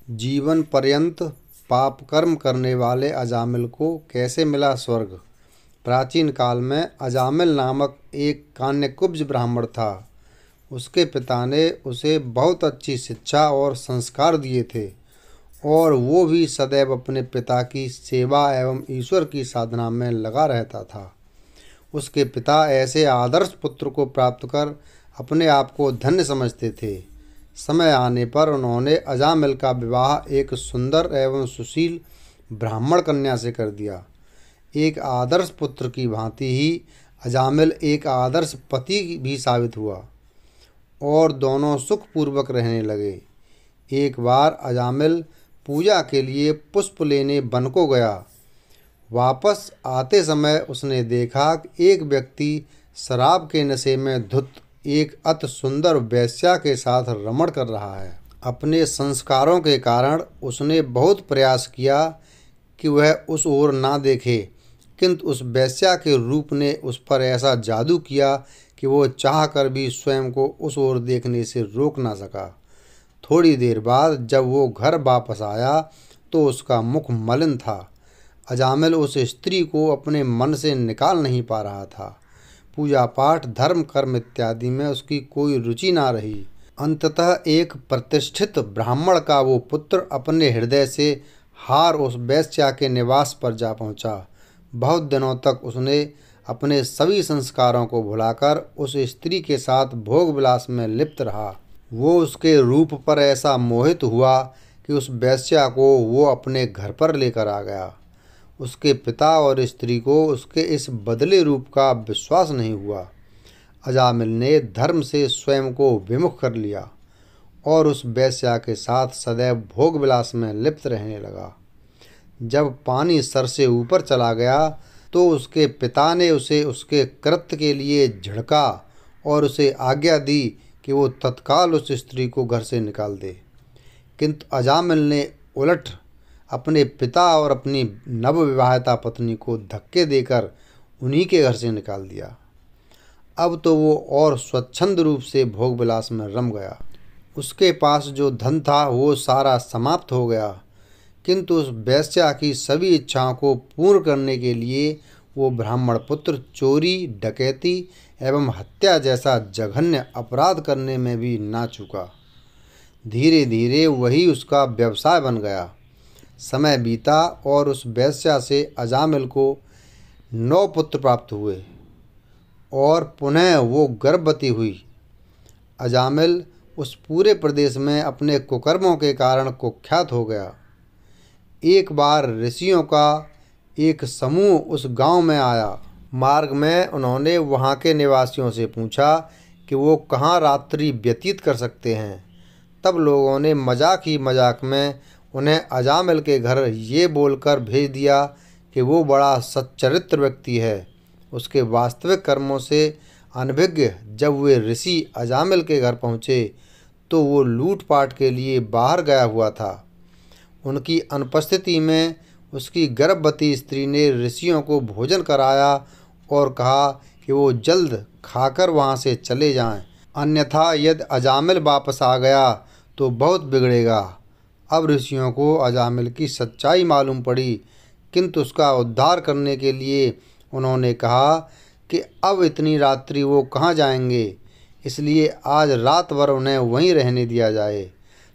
जीवन पर्यंत पाप कर्म करने वाले अजामिल को कैसे मिला स्वर्ग। प्राचीन काल में अजामिल नामक एक कान्यकुब्ज ब्राह्मण था। उसके पिता ने उसे बहुत अच्छी शिक्षा और संस्कार दिए थे और वो भी सदैव अपने पिता की सेवा एवं ईश्वर की साधना में लगा रहता था। उसके पिता ऐसे आदर्श पुत्र को प्राप्त कर अपने आप को धन्य समझते थे। समय आने पर उन्होंने अजामिल का विवाह एक सुंदर एवं सुशील ब्राह्मण कन्या से कर दिया। एक आदर्श पुत्र की भांति ही अजामिल एक आदर्श पति भी साबित हुआ और दोनों सुखपूर्वक रहने लगे। एक बार अजामिल पूजा के लिए पुष्प लेने वन को गया। वापस आते समय उसने देखा कि एक व्यक्ति शराब के नशे में धुत एक अति सुंदर वेश्या के साथ रमण कर रहा है। अपने संस्कारों के कारण उसने बहुत प्रयास किया कि वह उस ओर ना देखे, किंतु उस वेश्या के रूप ने उस पर ऐसा जादू किया कि वो चाहकर भी स्वयं को उस ओर देखने से रोक ना सका। थोड़ी देर बाद जब वो घर वापस आया तो उसका मुख मलिन था। अजामिल उस स्त्री को अपने मन से निकाल नहीं पा रहा था। पूजा पाठ, धर्म कर्म इत्यादि में उसकी कोई रुचि ना रही। अंततः एक प्रतिष्ठित ब्राह्मण का वो पुत्र अपने हृदय से हार उस वेश्या के निवास पर जा पहुंचा। बहुत दिनों तक उसने अपने सभी संस्कारों को भुलाकर उस स्त्री के साथ भोग विलास में लिप्त रहा। वो उसके रूप पर ऐसा मोहित हुआ कि उस वेश्या को वो अपने घर पर लेकर आ गया। उसके पिता और स्त्री को उसके इस बदले रूप का विश्वास नहीं हुआ। अजामिल ने धर्म से स्वयं को विमुख कर लिया और उस वेश्या के साथ सदैव भोग विलास में लिप्त रहने लगा। जब पानी सर से ऊपर चला गया तो उसके पिता ने उसे उसके कृत्य के लिए झिड़का और उसे आज्ञा दी कि वो तत्काल उस स्त्री को घर से निकाल दे। किंतु अजामिल ने उलट अपने पिता और अपनी नवविवाहिता पत्नी को धक्के देकर उन्हीं के घर से निकाल दिया। अब तो वो और स्वच्छंद रूप से भोग विलास में रम गया। उसके पास जो धन था वो सारा समाप्त हो गया, किंतु उस वेश्या की सभी इच्छाओं को पूर्ण करने के लिए वो ब्राह्मण पुत्र चोरी, डकैती एवं हत्या जैसा जघन्य अपराध करने में भी ना चूका। धीरे धीरे वही उसका व्यवसाय बन गया। समय बीता और उस वेश्या से अजामिल को 9 पुत्र प्राप्त हुए और पुनः वो गर्भवती हुई। अजामिल उस पूरे प्रदेश में अपने कुकर्मों के कारण कुख्यात हो गया। एक बार ऋषियों का एक समूह उस गांव में आया। मार्ग में उन्होंने वहां के निवासियों से पूछा कि वो कहाँ रात्रि व्यतीत कर सकते हैं। तब लोगों ने मजाक ही मजाक में उन्हें अजामिल के घर ये बोलकर भेज दिया कि वो बड़ा सच्चरित्र व्यक्ति है। उसके वास्तविक कर्मों से अनभिज्ञ जब वे ऋषि अजामिल के घर पहुँचे तो वो लूटपाट के लिए बाहर गया हुआ था। उनकी अनुपस्थिति में उसकी गर्भवती स्त्री ने ऋषियों को भोजन कराया और कहा कि वो जल्द खाकर वहाँ से चले जाएं, अन्यथा यदि अजामिल वापस आ गया तो बहुत बिगड़ेगा। अब ऋषियों को अजामिल की सच्चाई मालूम पड़ी, किंतु उसका उद्धार करने के लिए उन्होंने कहा कि अब इतनी रात्रि वो कहाँ जाएंगे, इसलिए आज रात भर उन्हें वहीं रहने दिया जाए।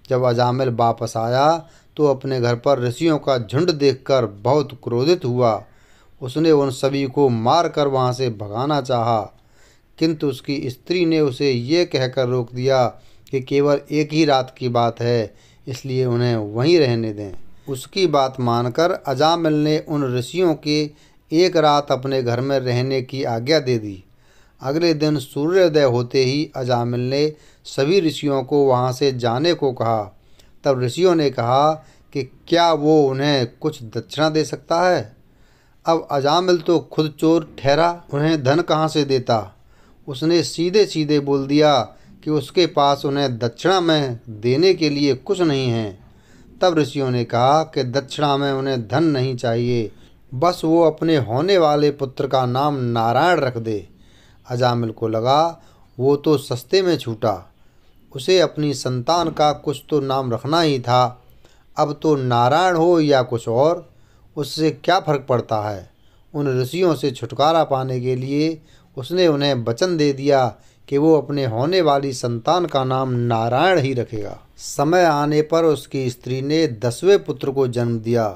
जब अजामिल वापस आया तो अपने घर पर ऋषियों का झुंड देखकर बहुत क्रोधित हुआ। उसने उन सभी को मार कर वहाँ से भगाना चाहा, किंतु उसकी स्त्री ने उसे ये कहकर रोक दिया कि केवल एक ही रात की बात है, इसलिए उन्हें वहीं रहने दें। उसकी बात मानकर अजामिल ने उन ऋषियों के एक रात अपने घर में रहने की आज्ञा दे दी। अगले दिन सूर्योदय होते ही अजामिल ने सभी ऋषियों को वहाँ से जाने को कहा। तब ऋषियों ने कहा कि क्या वो उन्हें कुछ दक्षिणा दे सकता है। अब अजामिल तो खुद चोर ठहरा, उन्हें धन कहाँ से देता। उसने सीधे सीधे बोल दिया कि उसके पास उन्हें दक्षिणा में देने के लिए कुछ नहीं है। तब ऋषियों ने कहा कि दक्षिणा में उन्हें धन नहीं चाहिए, बस वो अपने होने वाले पुत्र का नाम नारायण रख दे। अजामिल को लगा वो तो सस्ते में छूटा, उसे अपनी संतान का कुछ तो नाम रखना ही था। अब तो नारायण हो या कुछ और, उससे क्या फर्क पड़ता है। उन ऋषियों से छुटकारा पाने के लिए उसने उन्हें वचन दे दिया कि वो अपने होने वाली संतान का नाम नारायण ही रखेगा। समय आने पर उसकी स्त्री ने 10वें पुत्र को जन्म दिया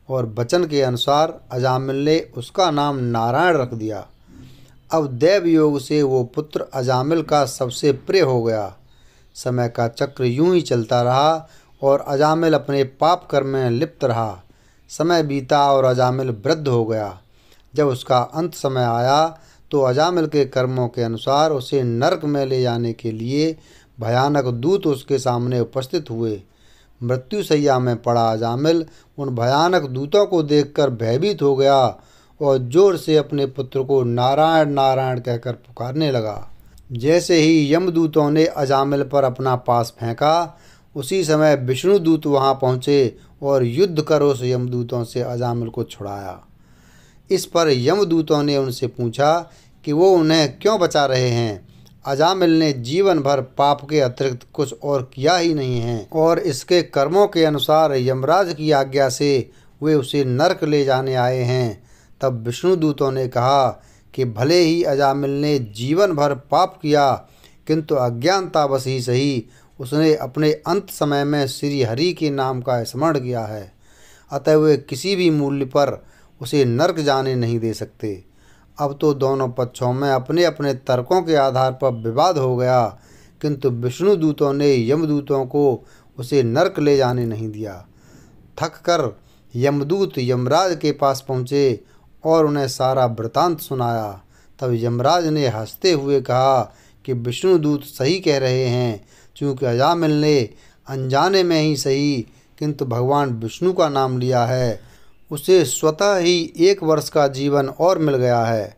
और वचन के अनुसार अजामिल ने उसका नाम नारायण रख दिया। अब दैव योग से वो पुत्र अजामिल का सबसे प्रिय हो गया। समय का चक्र यूं ही चलता रहा और अजामिल अपने पाप कर्म में लिप्त रहा। समय बीता और अजामिल वृद्ध हो गया। जब उसका अंत समय आया तो अजामिल के कर्मों के अनुसार उसे नरक में ले जाने के लिए भयानक दूत उसके सामने उपस्थित हुए। मृत्युशैया में पड़ा अजामिल उन भयानक दूतों को देखकर भयभीत हो गया और जोर से अपने पुत्र को नारायण नारायण कहकर पुकारने लगा। जैसे ही यमदूतों ने अजामिल पर अपना पास फेंका, उसी समय विष्णु दूत वहां पहुंचे और युद्ध कर उस यमदूतों से अजामिल को छुड़ाया। इस पर यमदूतों ने उनसे पूछा कि वो उन्हें क्यों बचा रहे हैं। अजामिल ने जीवन भर पाप के अतिरिक्त कुछ और किया ही नहीं है और इसके कर्मों के अनुसार यमराज की आज्ञा से वे उसे नरक ले जाने आए हैं। तब विष्णु दूतों ने कहा कि भले ही अजामिल ने जीवन भर पाप किया, किंतु अज्ञानतावश ही सही उसने अपने अंत समय में श्री हरि के नाम का स्मरण किया है। अतः वे किसी भी मूल्य पर उसे नरक जाने नहीं दे सकते। अब तो दोनों पक्षों में अपने अपने तर्कों के आधार पर विवाद हो गया, किंतु विष्णु दूतों ने यमदूतों को उसे नरक ले जाने नहीं दिया। थक कर यमदूत यमराज के पास पहुँचे और उन्हें सारा वृतांत सुनाया। तब यमराज ने हंसते हुए कहा कि विष्णु दूत सही कह रहे हैं, क्योंकि अजामिल ने अनजाने में ही सही किंतु भगवान विष्णु का नाम लिया है। उसे स्वतः ही 1 वर्ष का जीवन और मिल गया है।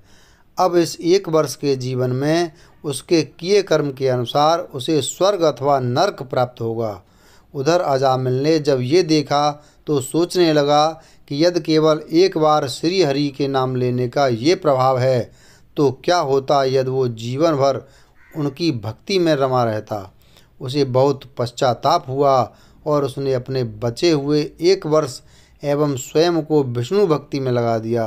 अब इस 1 वर्ष के जीवन में उसके किए कर्म के अनुसार उसे स्वर्ग अथवा नरक प्राप्त होगा। उधर अजामिल ने जब ये देखा तो सोचने लगा कि यदि केवल एक बार श्री हरि के नाम लेने का ये प्रभाव है तो क्या होता यदि वो जीवन भर उनकी भक्ति में रमा रहता। उसे बहुत पश्चाताप हुआ और उसने अपने बचे हुए 1 वर्ष एवं स्वयं को विष्णु भक्ति में लगा दिया।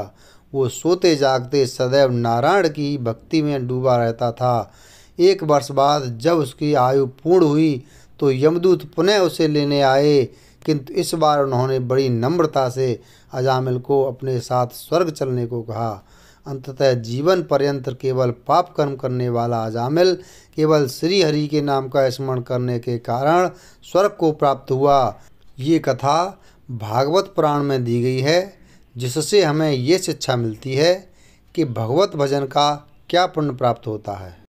वो सोते जागते सदैव नारायण की भक्ति में डूबा रहता था। 1 वर्ष बाद जब उसकी आयु पूर्ण हुई तो यमदूत पुनः उसे लेने आए, किंतु इस बार उन्होंने बड़ी नम्रता से अजामिल को अपने साथ स्वर्ग चलने को कहा। अंततः जीवन पर्यंत केवल पाप कर्म करने वाला अजामिल केवल श्री हरि के नाम का स्मरण करने के कारण स्वर्ग को प्राप्त हुआ। ये कथा भागवत पुराण में दी गई है, जिससे हमें ये शिक्षा मिलती है कि भगवत भजन का क्या पुण्य प्राप्त होता है।